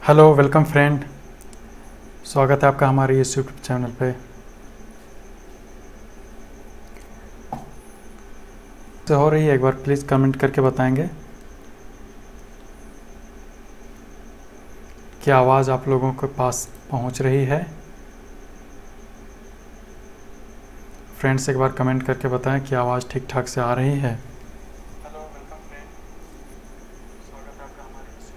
Hello welcome friend. स्वागत है आपका हमारे इस यूट्यूब चैनल पे। तो हो रही है, एक बार प्लीज़ कमेंट करके बताएंगे क्या आवाज़ आप लोगों के पास पहुंच रही है। फ्रेंड्स एक बार कमेंट करके बताएं कि आवाज़ ठीक ठाक से आ रही है। हेलो वेलकम फ्रेंड, स्वागत है आपका हमारे इस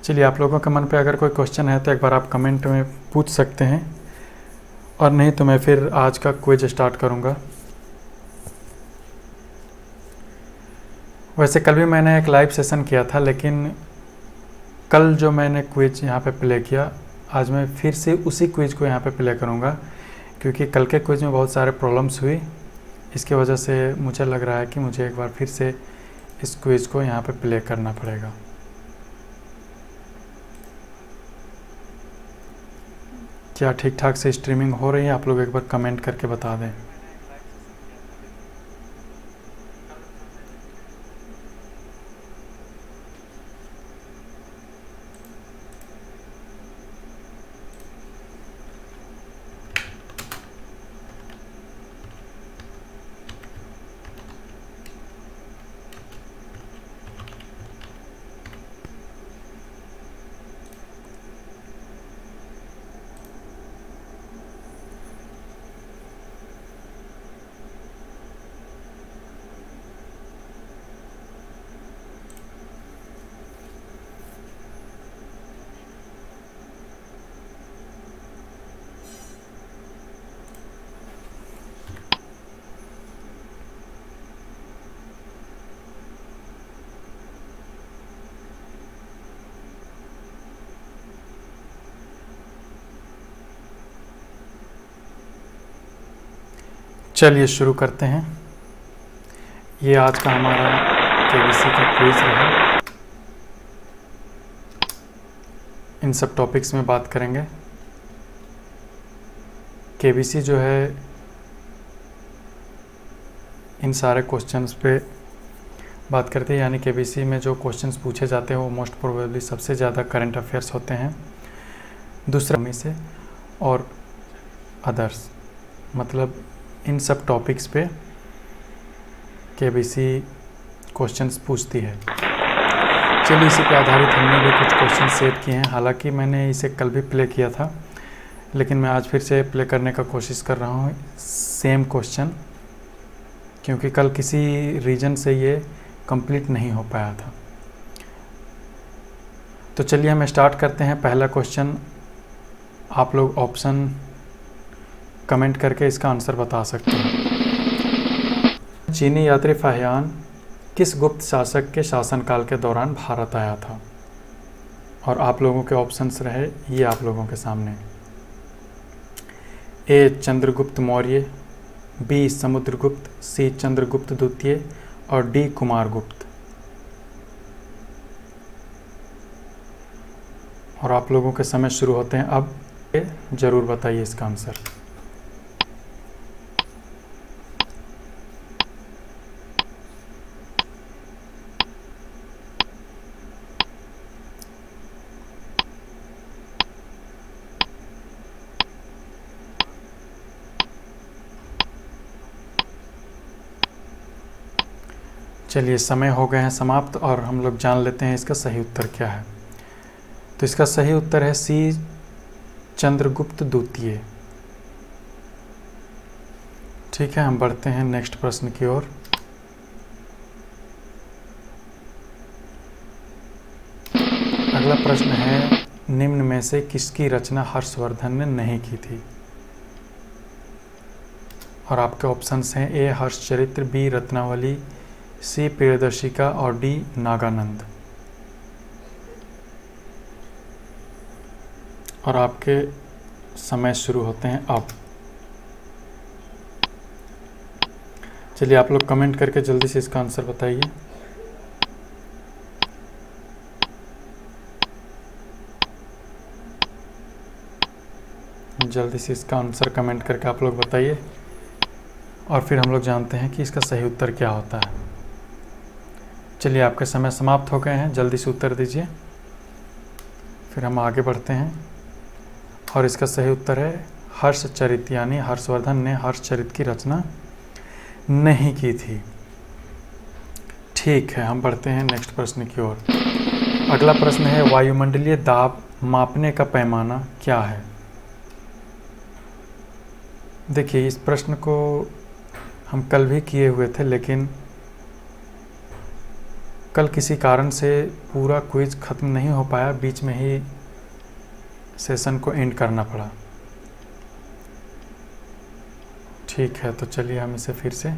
चलिए, आप लोगों के मन पे अगर कोई क्वेश्चन है तो एक बार आप कमेंट में पूछ सकते हैं, और नहीं तो मैं फिर आज का क्विज स्टार्ट करूँगा। वैसे कल भी मैंने एक लाइव सेशन किया था, लेकिन कल जो मैंने क्विज यहाँ पे प्ले किया, आज मैं फिर से उसी क्विज को यहाँ पे प्ले करूँगा, क्योंकि कल के क्विज में बहुत सारे प्रॉब्लम्स हुई। इसकी वजह से मुझे लग रहा है कि मुझे एक बार फिर से इस क्विज को यहाँ पे प्ले करना पड़ेगा। क्या ठीक ठाक से स्ट्रीमिंग हो रही है? आप लोग एक बार कमेंट करके बता दें। चलिए शुरू करते हैं। ये आज का हमारा केबीसी का क्विज रहा। इन सब टॉपिक्स में बात करेंगे। केबीसी जो है इन सारे क्वेश्चंस पे बात करते हैं, यानी केबीसी में जो क्वेश्चंस पूछे जाते हैं वो मोस्ट प्रोबेबली सबसे ज़्यादा करंट अफेयर्स होते हैं, दूसरा में से, और अदर्स। मतलब इन सब टॉपिक्स पे केबीसी क्वेश्चंस पूछती है। चलिए, इसी पे आधारित हमने भी कुछ क्वेश्चन सेट किए हैं। हालांकि मैंने इसे कल भी प्ले किया था, लेकिन मैं आज फिर से प्ले करने का कोशिश कर रहा हूँ सेम क्वेश्चन, क्योंकि कल किसी रीज़न से ये कंप्लीट नहीं हो पाया था। तो चलिए हम स्टार्ट करते हैं। पहला क्वेश्चन, आप लोग ऑप्शन कमेंट करके इसका आंसर बता सकते हैं। चीनी यात्री फाहियान किस गुप्त शासक के शासनकाल के दौरान भारत आया था? और आप लोगों के ऑप्शंस रहे ये आप लोगों के सामने। ए चंद्रगुप्त मौर्य, बी समुद्रगुप्त, सी चंद्रगुप्त द्वितीय, और डी कुमारगुप्त। और आप लोगों के समय शुरू होते हैं अब। ज़रूर बताइए इसका आंसर। चलिए, समय हो गए हैं समाप्त, और हम लोग जान लेते हैं इसका सही उत्तर क्या है। तो इसका सही उत्तर है सी चंद्रगुप्त द्वितीय। ठीक है, हम बढ़ते हैं नेक्स्ट प्रश्न की ओर। अगला प्रश्न है, निम्न में से किसकी रचना हर्षवर्धन ने नहीं की थी? और आपके ऑप्शंस हैं ए हर्षचरित्र, बी रत्नावली, सी प्रियदर्शिका, और डी नागानंद। और आपके समय शुरू होते हैं अब। चलिए, आप लोग कमेंट करके जल्दी से इसका आंसर बताइए। जल्दी से इसका आंसर कमेंट करके आप लोग बताइए, और फिर हम लोग जानते हैं कि इसका सही उत्तर क्या होता है। चलिए आपके समय समाप्त हो गए हैं, जल्दी से उत्तर दीजिए, फिर हम आगे बढ़ते हैं। और इसका सही उत्तर है हर्षचरित, यानी हर्षवर्धन ने हर्षचरित की रचना नहीं की थी। ठीक है, हम बढ़ते हैं नेक्स्ट प्रश्न की ओर। अगला प्रश्न है वायुमंडलीय दाब मापने का पैमाना क्या है। देखिए इस प्रश्न को हम कल भी किए हुए थे, लेकिन कल किसी कारण से पूरा क्विज ख़त्म नहीं हो पाया, बीच में ही सेशन को एंड करना पड़ा। ठीक है, तो चलिए हम इसे फिर से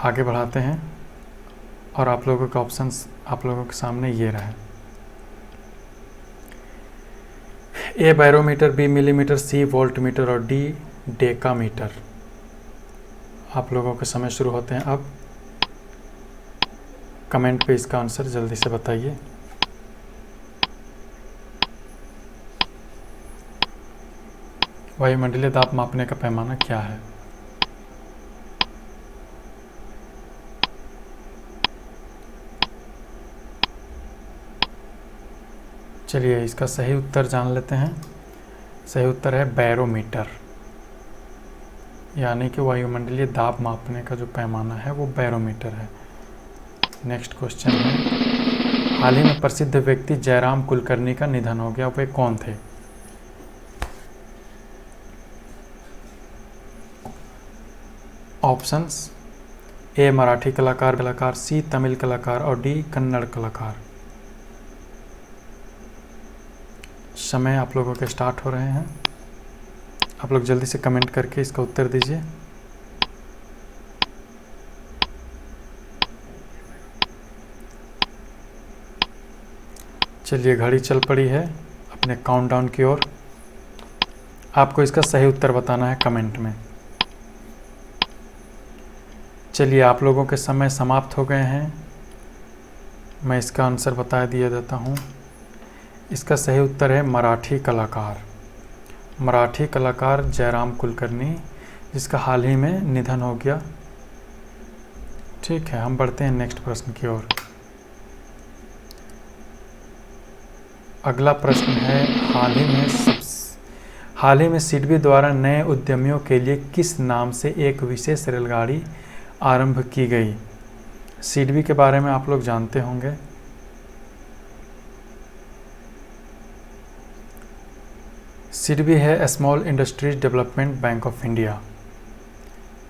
आगे बढ़ाते हैं और आप लोगों के ऑप्शंस आप लोगों के सामने ये रहे। ए बैरोमीटर, बी मिलीमीटर, सी वोल्टमीटर और डी डेकामीटर। आप लोगों के समय शुरू होते हैं अब। कमेंट पे इसका आंसर जल्दी से बताइए। वायुमंडलीय दाब मापने का पैमाना क्या है। चलिए इसका सही उत्तर जान लेते हैं। सही उत्तर है बैरोमीटर, यानी कि वायुमंडलीय दाब मापने का जो पैमाना है वो बैरोमीटर है। नेक्स्ट क्वेश्चन है हाल ही में प्रसिद्ध व्यक्ति जयराम कुलकर्णी का निधन हो गया, वे कौन थे। ऑप्शंस ए मराठी कलाकार, सी तमिल कलाकार और डी कन्नड़ कलाकार। समय आप लोगों के स्टार्ट हो रहे हैं, आप लोग जल्दी से कमेंट करके इसका उत्तर दीजिए। चलिए घड़ी चल पड़ी है अपने काउंटडाउन की ओर। आपको इसका सही उत्तर बताना है कमेंट में। चलिए आप लोगों के समय समाप्त हो गए हैं, मैं इसका आंसर बता दिया देता हूँ। इसका सही उत्तर है मराठी कलाकार। मराठी कलाकार जयराम कुलकर्णी, जिसका हाल ही में निधन हो गया। ठीक है, हम बढ़ते हैं नेक्स्ट प्रश्न की ओर। अगला प्रश्न है हाल ही में सिडबी द्वारा नए उद्यमियों के लिए किस नाम से एक विशेष रेलगाड़ी आरंभ की गई। सिडबी के बारे में आप लोग जानते होंगे। सिडबी है small industries development bank of India,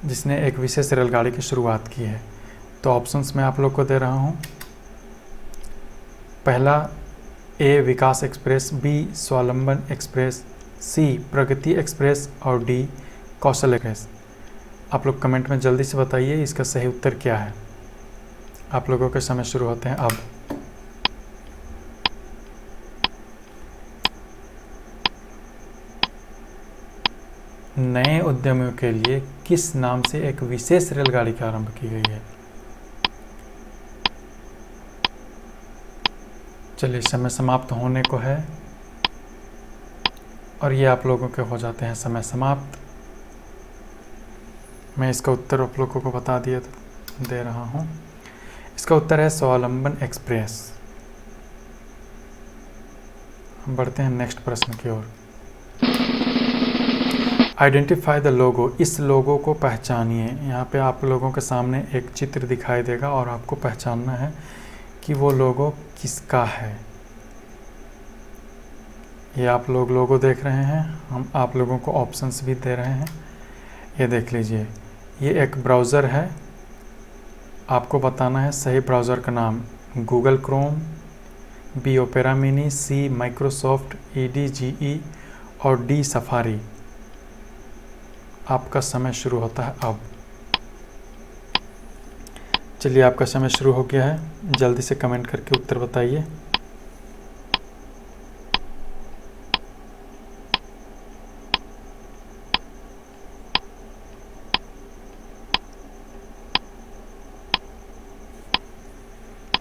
जिसने एक विशेष रेलगाड़ी की शुरुआत की है। तो ऑप्शंस मैं आप लोग को दे रहा हूँ। पहला ए विकास एक्सप्रेस, बी स्वावलंबन एक्सप्रेस, सी प्रगति एक्सप्रेस और डी कौशल एक्सप्रेस। आप लोग कमेंट में जल्दी से बताइए इसका सही उत्तर क्या है। आप लोगों के समय शुरू होते हैं अब। नए उद्यमियों के लिए किस नाम से एक विशेष रेलगाड़ी का आरंभ की गई है। चलिए समय समाप्त होने को है और ये आप लोगों के हो जाते हैं समय समाप्त। मैं इसका उत्तर आप लोगों को बता दे रहा हूँ। इसका उत्तर है स्वावलंबन एक्सप्रेस। हम बढ़ते हैं नेक्स्ट प्रश्न की ओर। आइडेंटिफाई द लोगो, इस लोगो को पहचानिए। यहाँ पे आप लोगों के सामने एक चित्र दिखाई देगा और आपको पहचानना है कि वो लोगो किसका है। ये आप लोग लोगो देख रहे हैं, हम आप लोगों को ऑप्शंस भी दे रहे हैं। ये देख लीजिए, ये एक ब्राउज़र है। आपको बताना है सही ब्राउज़र का नाम। Google Chrome, B Opera Mini, C Microsoft EDGE और डी सफारी। आपका समय शुरू होता है अब। चलिए आपका समय शुरू हो गया है, जल्दी से कमेंट करके उत्तर बताइए।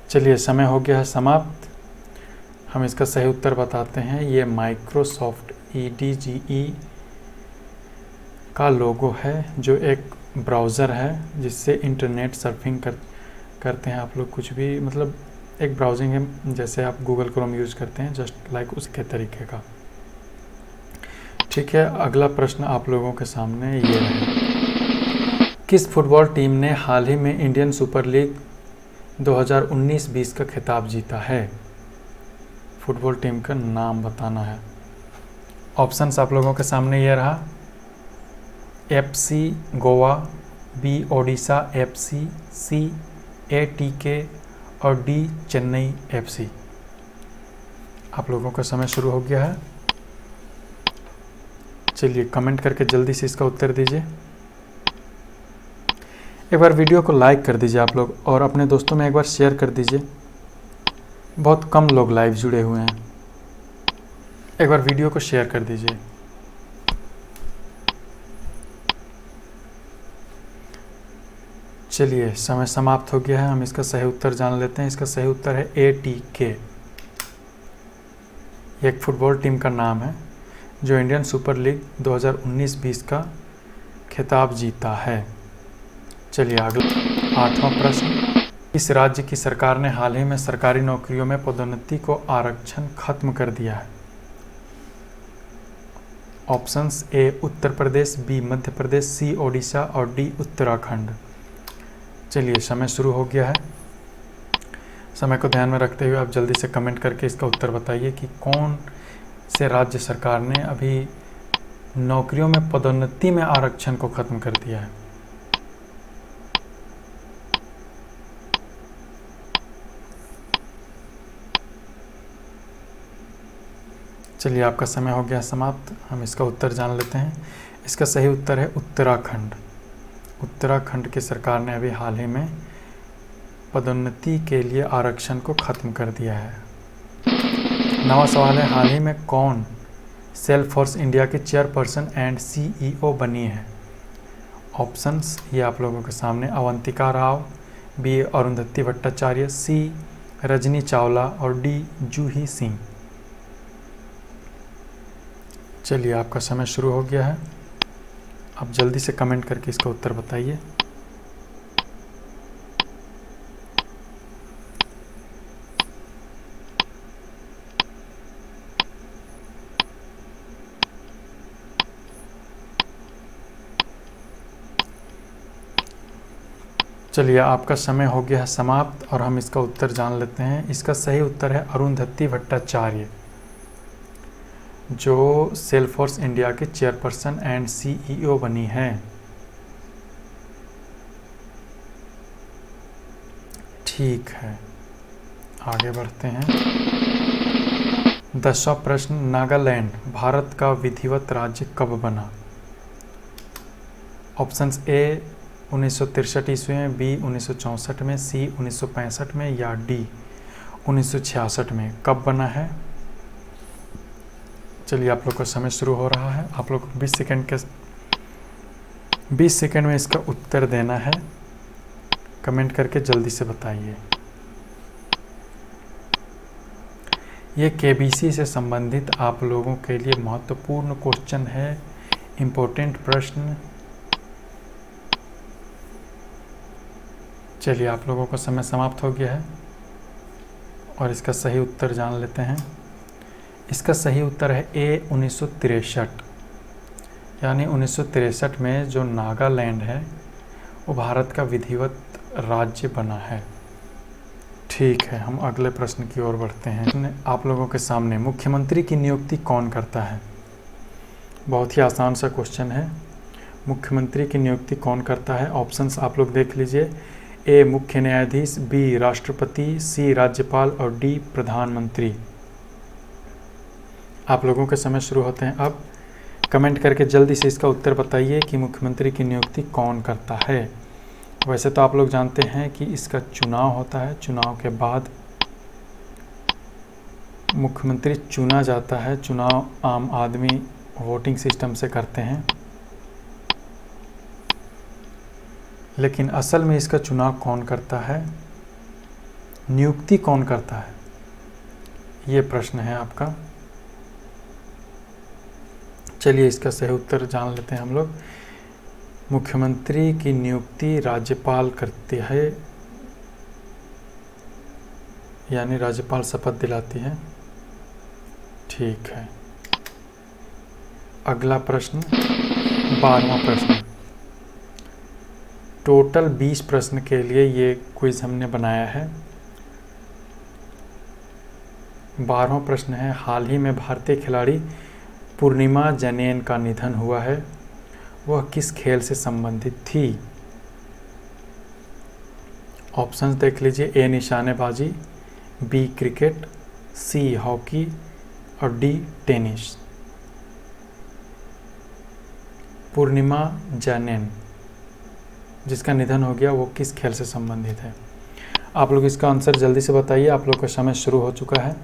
चलिए समय हो गया है समाप्त। हम इसका सही उत्तर बताते हैं। ये माइक्रोसॉफ्ट EDGE का लोगो है, जो एक ब्राउज़र है जिससे इंटरनेट सर्फिंग करते हैं आप लोग कुछ भी, मतलब एक ब्राउजिंग है जैसे आप गूगल क्रोम यूज़ करते हैं, जस्ट लाइक उसके तरीके का। ठीक है, अगला प्रश्न आप लोगों के सामने ये है, किस फुटबॉल टीम ने हाल ही में इंडियन सुपर लीग 2019-20 का खिताब जीता है? फुटबॉल टीम का नाम बताना है। ऑप्शंस आप लोगों के सामने ये रहा, FC Goa, B Odisha FC, C ATK और D चेन्नई FC। आप लोगों का समय शुरू हो गया है। चलिए कमेंट करके जल्दी से इसका उत्तर दीजिए। एक बार वीडियो को लाइक कर दीजिए आप लोग और अपने दोस्तों में एक बार शेयर कर दीजिए। बहुत कम लोग लाइव जुड़े हुए हैं, एक बार वीडियो को शेयर कर दीजिए। चलिए समय समाप्त हो गया है, हम इसका सही उत्तर जान लेते हैं। इसका सही उत्तर है ATK। ये एक फुटबॉल टीम का नाम है जो इंडियन सुपर लीग 2019-20 का खिताब जीता है। चलिए अगला 8वां प्रश्न, इस राज्य की सरकार ने हाल ही में सरकारी नौकरियों में पदोन्नति को आरक्षण खत्म कर दिया है? Options A Uttar Pradesh, B Madhya Pradesh, C Odisha और D उत्तराखंड। चलिए समय शुरू हो गया है। समय को ध्यान में रखते हुए आप जल्दी से कमेंट करके इसका उत्तर बताइए कि कौन से राज्य सरकार ने अभी नौकरियों में पदोन्नति में आरक्षण को खत्म कर दिया है। चलिए आपका समय हो गया समाप्त, हम इसका उत्तर जान लेते हैं। इसका सही उत्तर है उत्तराखंड। उत्तराखंड की सरकार ने अभी हाल ही में पदोन्नति के लिए आरक्षण को ख़त्म कर दिया है। 9वां सवाल है, हाल ही में कौन सेल्फ फोर्स इंडिया की चेयरपर्सन एंड CEO बनी है? ऑप्शंस ये आप लोगों के सामने, अवंतिका राव, B अरुंधति भट्टाचार्य, C रजनी चावला और D जूही सिंह। चलिए आपका समय शुरू हो गया है, आप जल्दी से कमेंट करके इसका उत्तर बताइए। चलिए आपका समय हो गया है समाप्त और हम इसका उत्तर जान लेते हैं। इसका सही उत्तर है अरुंधति भट्टाचार्य, जो सेल्फ फोर्स इंडिया के चेयरपर्सन एंड CEO बनी है। ठीक है, आगे बढ़ते हैं। 10वां प्रश्न, नागालैंड भारत का विधिवत राज्य कब बना? ऑप्शंस A 1963 ईस्वी में, B 1964 में, C 1965 में या D 1966 में। कब बना है? चलिए आप लोग का समय शुरू हो रहा है। आप लोग 20 सेकंड में इसका उत्तर देना है। कमेंट करके जल्दी से बताइए। ये KBC से संबंधित आप लोगों के लिए महत्वपूर्ण क्वेश्चन है, इम्पोर्टेंट प्रश्न। चलिए आप लोगों का समय समाप्त हो गया है और इसका सही उत्तर जान लेते हैं। इसका सही उत्तर है A 1963। यानी 1963 में जो नागालैंड है वो भारत का विधिवत राज्य बना है। ठीक है, हम अगले प्रश्न की ओर बढ़ते हैं। आप लोगों के सामने मुख्यमंत्री की नियुक्ति कौन करता है? बहुत ही आसान सा क्वेश्चन है। मुख्यमंत्री की नियुक्ति कौन करता है? ऑप्शंस आप लोग देख लीजिए। A मुख्य न्यायाधीश, B राष्ट्रपति, C राज्यपाल और D प्रधानमंत्री। आप लोगों के समय शुरू होते हैं अब। कमेंट करके जल्दी से इसका उत्तर बताइए कि मुख्यमंत्री की नियुक्ति कौन करता है। वैसे तो आप लोग जानते हैं कि इसका चुनाव होता है, चुनाव के बाद मुख्यमंत्री चुना जाता है। चुनाव आम आदमी वोटिंग सिस्टम से करते हैं, लेकिन असल में इसका चुनाव कौन करता है, नियुक्ति कौन करता है, ये प्रश्न है आपका। चलिए इसका सही उत्तर जान लेते हैं हम लोग। मुख्यमंत्री की नियुक्ति राज्यपाल करते हैं। यानी राज्यपाल शपथ दिलाती है। ठीक है। अगला प्रश्न 12वां प्रश्न। टोटल 20 प्रश्न के लिए ये क्विज हमने बनाया है। 12वां प्रश्न है, हाल ही में भारतीय खिलाड़ी पूर्णिमा जनेन का निधन हुआ है, वह किस खेल से संबंधित थी? ऑप्शंस देख लीजिए। ए निशानेबाजी, बी क्रिकेट, सी हॉकी और डी टेनिस। पूर्णिमा जनेन जिसका निधन हो गया वो किस खेल से संबंधित है? आप लोग इसका आंसर जल्दी से बताइए। आप लोग का समय शुरू हो चुका है।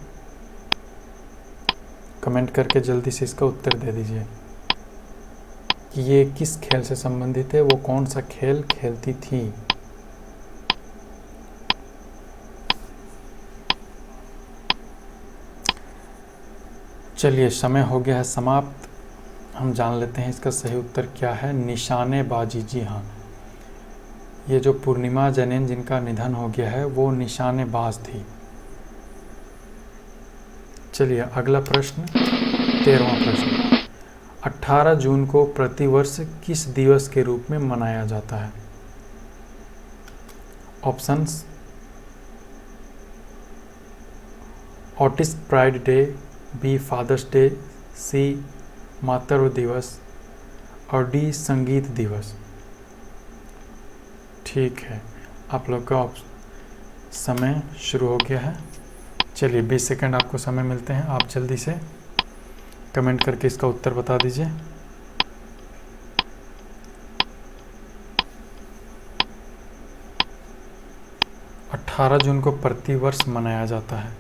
कमेंट करके जल्दी से इसका उत्तर दे दीजिए कि ये किस खेल से संबंधित है, वो कौन सा खेल खेलती थी। चलिए, समय हो गया है समाप्त। हम जान लेते हैं इसका सही उत्तर क्या है। निशानेबाजी। जी हाँ, ये जो पूर्णिमा जनेन जिनका निधन हो गया है वो निशानेबाज थी। चलिए अगला प्रश्न 13वां प्रश्न। 18 जून को प्रतिवर्ष किस दिवस के रूप में मनाया जाता है? Options. Autist pride day, B father's day, C मातृ दिवस और डी संगीत दिवस। ठीक है, आप लोग का समय शुरू हो गया है। चलिए 20 सेकंड आपको समय मिलते हैं। आप जल्दी से कमेंट करके इसका उत्तर बता दीजिए। अठारह जून को प्रतिवर्ष मनाया जाता है।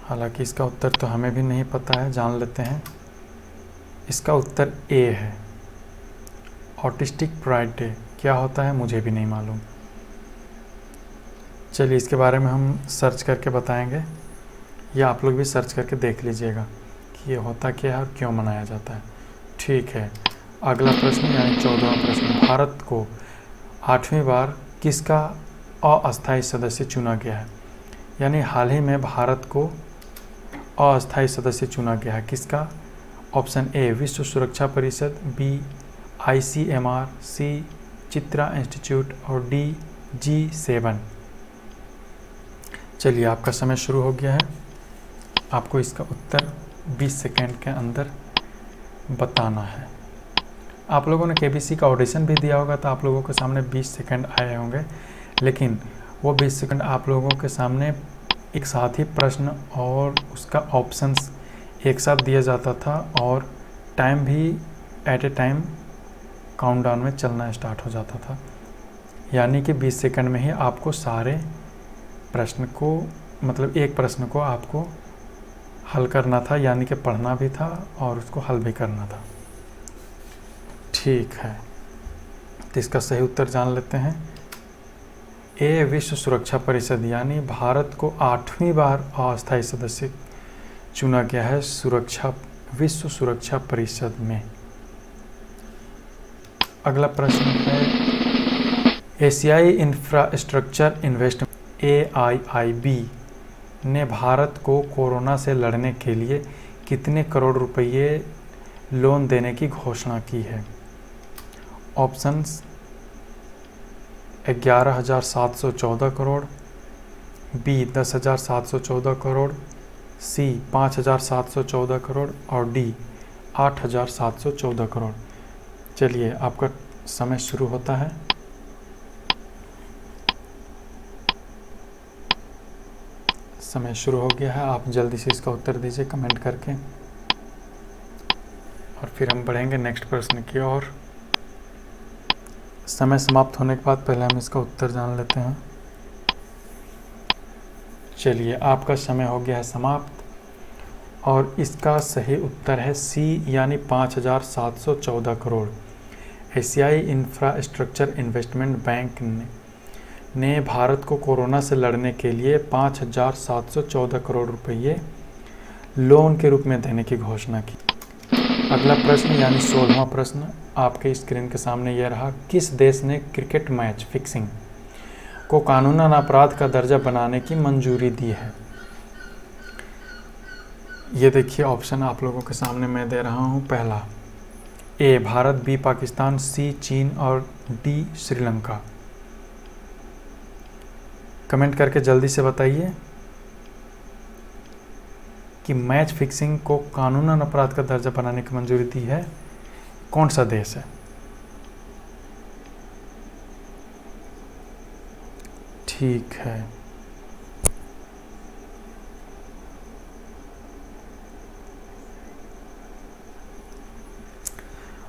हालांकि इसका उत्तर तो हमें भी नहीं पता है, जान लेते हैं। इसका उत्तर ए है, ऑटिस्टिक प्राइड डे। क्या होता है मुझे भी नहीं मालूम। चलिए इसके बारे में हम सर्च करके बताएंगे, या आप लोग भी सर्च करके देख लीजिएगा कि ये होता क्या है और क्यों मनाया जाता है। ठीक है, अगला प्रश्न यानी 14वां प्रश्न। भारत को 8वीं बार किसका अस्थायी सदस्य चुना गया है? यानी हाल ही में भारत को अस्थायी सदस्य चुना गया है। किसका? ऑप्शन ए विश्व सुरक्षा परिषद, बी ICMR, सी चित्रा इंस्टीट्यूट और डी G7। चलिए आपका समय शुरू हो गया है। आपको इसका उत्तर 20 सेकेंड के अंदर बताना है। आप लोगों ने KBC का ऑडिशन भी दिया होगा तो आप लोगों के सामने 20 सेकेंड आए होंगे, लेकिन वो 20 सेकेंड आप लोगों के सामने एक साथ ही प्रश्न और उसका ऑप्शंस एक साथ दिया जाता था और टाइम भी एट ए टाइम काउंटडाउन में चलना स्टार्ट हो जाता था। यानी कि 20 सेकंड में ही आपको सारे प्रश्न को, मतलब एक प्रश्न को आपको हल करना था, यानी कि पढ़ना भी था और उसको हल भी करना था। ठीक है, तो इसका सही उत्तर जान लेते हैं। ए विश्व सुरक्षा परिषद, यानी भारत को 8वीं बार अस्थायी सदस्य चुना गया है विश्व सुरक्षा परिषद में। अगला प्रश्न है, एशियाई इंफ्रास्ट्रक्चर इन्वेस्टमेंट AIIB ने भारत को कोरोना से लड़ने के लिए कितने करोड़ रुपए लोन देने की घोषणा की है? ऑप्शंस 11,714 करोड़, बी 10,714 करोड़, सी 5,714 करोड़ और डी 8,714 करोड़। चलिए आपका समय शुरू होता है। समय शुरू हो गया है। आप जल्दी से इसका उत्तर दीजिए कमेंट करके, और फिर हम बढ़ेंगे नेक्स्ट प्रश्न की ओर। समय समाप्त होने के बाद पहले हम इसका उत्तर जान लेते हैं। चलिए आपका समय हो गया है समाप्त, और इसका सही उत्तर है सी, यानी 5,714 करोड़। एशियाई इंफ्रास्ट्रक्चर इन्वेस्टमेंट बैंक ने भारत को कोरोना से लड़ने के लिए 5,714 करोड़ रुपए लोन के रूप में देने की घोषणा की। अगला प्रश्न यानी 16वां प्रश्न आपके स्क्रीन के सामने यह रहा। किस देश ने क्रिकेट मैच फिक्सिंग को कानूनन अपराध का दर्जा बनाने की मंजूरी दी है? ये देखिए ऑप्शन आप लोगों के सामने मैं दे रहा हूँ। पहला ए भारत, बी पाकिस्तान, सी चीन और डी श्रीलंका। कमेंट करके जल्दी से बताइए कि मैच फिक्सिंग को कानूनन अपराध का दर्जा बनाने की मंजूरी दी है कौन सा देश है? ठीक है,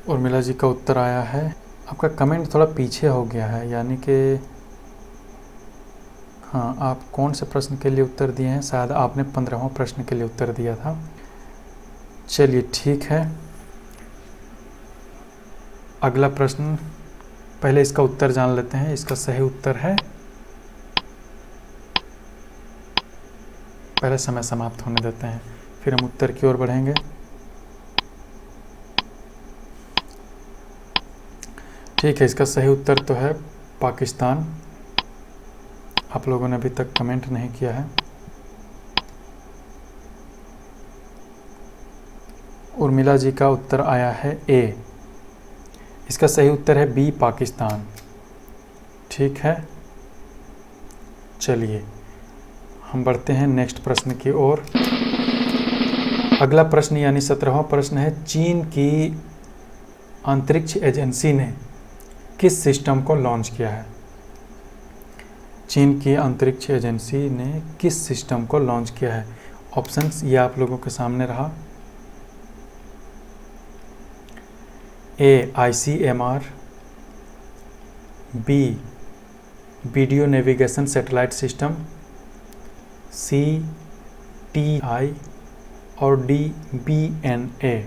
उर्मिला जी का उत्तर आया है। आपका कमेंट थोड़ा पीछे हो गया है, यानी कि हाँ, आप कौन से प्रश्न के लिए उत्तर दिए हैं? शायद आपने 15वां प्रश्न के लिए उत्तर दिया था। चलिए ठीक है, अगला प्रश्न, पहले इसका उत्तर जान लेते हैं। इसका सही उत्तर है, पहले समय समाप्त होने देते हैं फिर हम उत्तर की ओर बढ़ेंगे। ठीक है, इसका सही उत्तर तो है पाकिस्तान। आप लोगों ने अभी तक कमेंट नहीं किया है। उर्मिला जी का उत्तर आया है ए। इसका सही उत्तर है बी पाकिस्तान। ठीक है, चलिए हम बढ़ते हैं नेक्स्ट प्रश्न की ओर। अगला प्रश्न यानी 17वां प्रश्न है, चीन की अंतरिक्ष एजेंसी ने किस सिस्टम को लॉन्च किया है? चीन की अंतरिक्ष एजेंसी ने किस सिस्टम को लॉन्च किया है? ऑप्शंस ये आप लोगों के सामने रहा। A ICMR, B video navigation satellite system, C TI और डी BNA।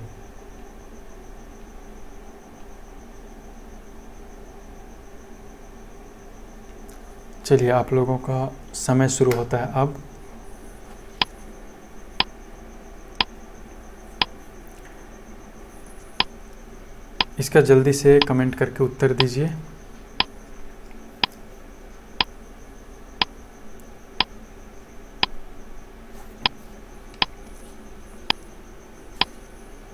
चलिए आप लोगों का समय शुरू होता है अब। इसका जल्दी से कमेंट करके उत्तर दीजिए।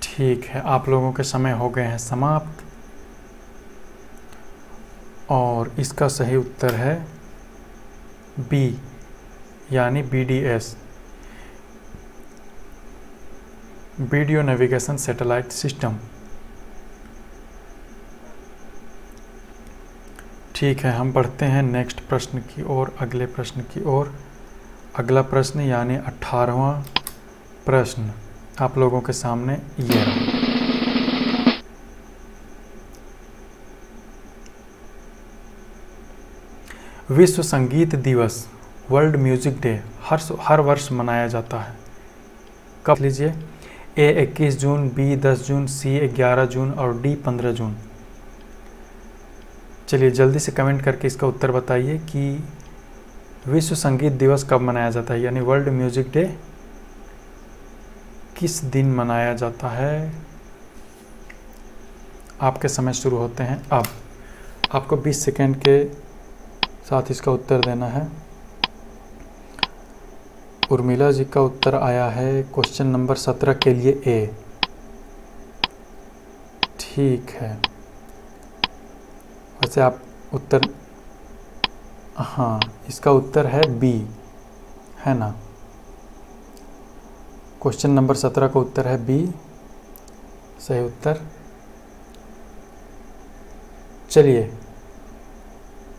ठीक है, आप लोगों के समय हो गए हैं समाप्त और इसका सही उत्तर है बी यानी BDS, video navigation satellite system. ठीक है, हम बढ़ते हैं नेक्स्ट प्रश्न की ओर, अगले प्रश्न की ओर। अगला प्रश्न यानी 18वां प्रश्न आप लोगों के सामने ये रहा। विश्व संगीत दिवस वर्ल्ड म्यूजिक डे हर वर्ष मनाया जाता है कब? लीजिए, ए 21 जून, बी 10 जून, सी 11 जून और डी 15 जून। चलिए जल्दी से कमेंट करके इसका उत्तर बताइए कि विश्व संगीत दिवस कब मनाया जाता है, यानी वर्ल्ड म्यूजिक डे किस दिन मनाया जाता है? आपके समय शुरू होते हैं अब। आपको 20 सेकेंड के साथ इसका उत्तर देना है। उर्मिला जी का उत्तर आया है क्वेश्चन नंबर 17 के लिए ए। ठीक है, वैसे आप उत्तर, हाँ इसका उत्तर है बी, है ना? क्वेश्चन नंबर 17 का उत्तर है बी, सही उत्तर। चलिए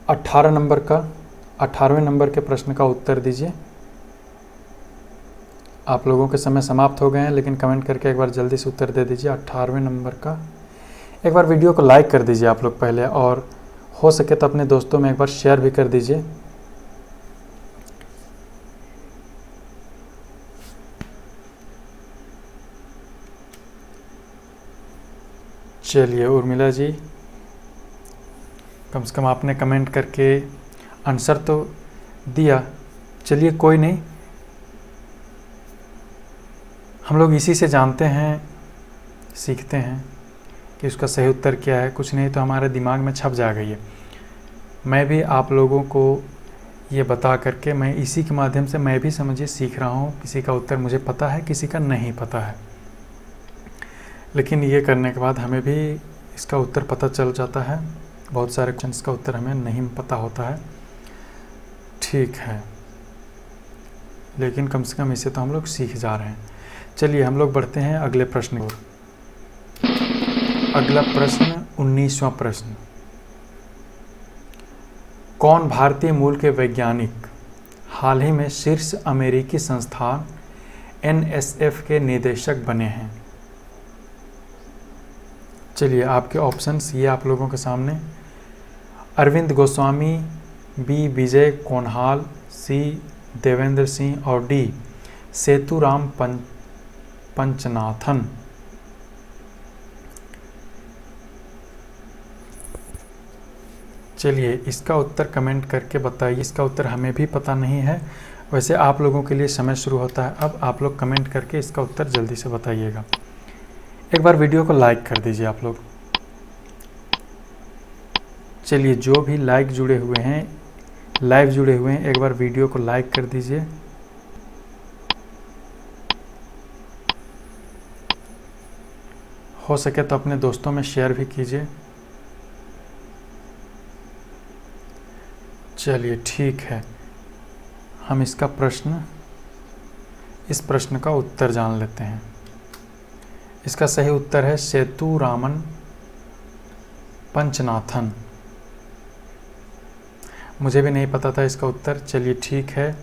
18वें नंबर के प्रश्न का उत्तर दीजिए। आप लोगों के समय समाप्त हो गए हैं, लेकिन कमेंट करके एक बार जल्दी से उत्तर दे दीजिए 18वें नंबर का। एक बार वीडियो को लाइक कर दीजिए आप लोग पहले, और हो सके तो अपने दोस्तों में एक बार शेयर भी कर दीजिए। चलिए उर्मिला जी, कम से कम आपने कमेंट करके आंसर तो दिया। चलिए कोई नहीं, हम लोग इसी से जानते हैं, सीखते हैं कि उसका सही उत्तर क्या है। कुछ नहीं तो हमारे दिमाग में छप जाएगा ये। मैं भी आप लोगों को ये बता करके मैं इसी के माध्यम से मैं भी समझिए सीख रहा हूँ। किसी का उत्तर मुझे पता है, किसी का नहीं पता है, लेकिन ये करने के बाद हमें भी इसका उत्तर पता चल जाता है। बहुत सारे क्वेश्चंस का उत्तर हमें नहीं पता होता है, ठीक है, लेकिन कम से कम इससे तो हम लोग सीख जा रहे हैं। चलिए हम लोग बढ़ते हैं अगले प्रश्न की ओर। अगला प्रश्न 19वां प्रश्न। कौन भारतीय मूल के वैज्ञानिक हाल ही में शीर्ष अमेरिकी संस्थान NSF के निदेशक बने हैं? चलिए आपके ऑप्शंस ये आप लोगों के सामने। अरविंद गोस्वामी, B विजय कोनहाल, C देवेंद्र सिंह और D सेतुराम पंचनाथन। चलिए इसका उत्तर कमेंट करके बताइए। इसका उत्तर हमें भी पता नहीं है, वैसे आप लोगों के लिए समय शुरू होता है। अब आप लोग कमेंट करके इसका उत्तर जल्दी से बताइएगा। एक बार वीडियो को लाइक कर दीजिए आप लोग। चलिए जो भी लाइव जुड़े हुए हैं, एक बार वीडियो को लाइक कर दीजिए। हो सके तो अपने दोस्तों में शेयर भी कीजिए। चलिए ठीक है, हम इस प्रश्न का उत्तर जान लेते हैं। इसका सही उत्तर है सेतुरामन पंचनाथन। मुझे भी नहीं पता था इसका उत्तर। चलिए ठीक है,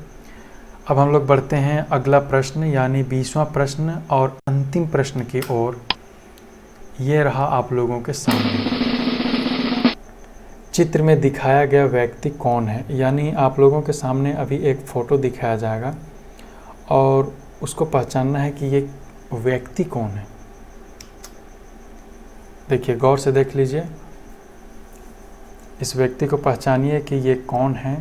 अब हम लोग बढ़ते हैं अगला प्रश्न यानी 20वां प्रश्न और अंतिम प्रश्न की ओर। ये रहा आप लोगों के सामने। चित्र में दिखाया गया व्यक्ति कौन है? यानी आप लोगों के सामने अभी एक फ़ोटो दिखाया जाएगा और उसको पहचानना है कि ये व्यक्ति कौन है। देखिए गौर से देख लीजिए, इस व्यक्ति को पहचानिए कि ये कौन है।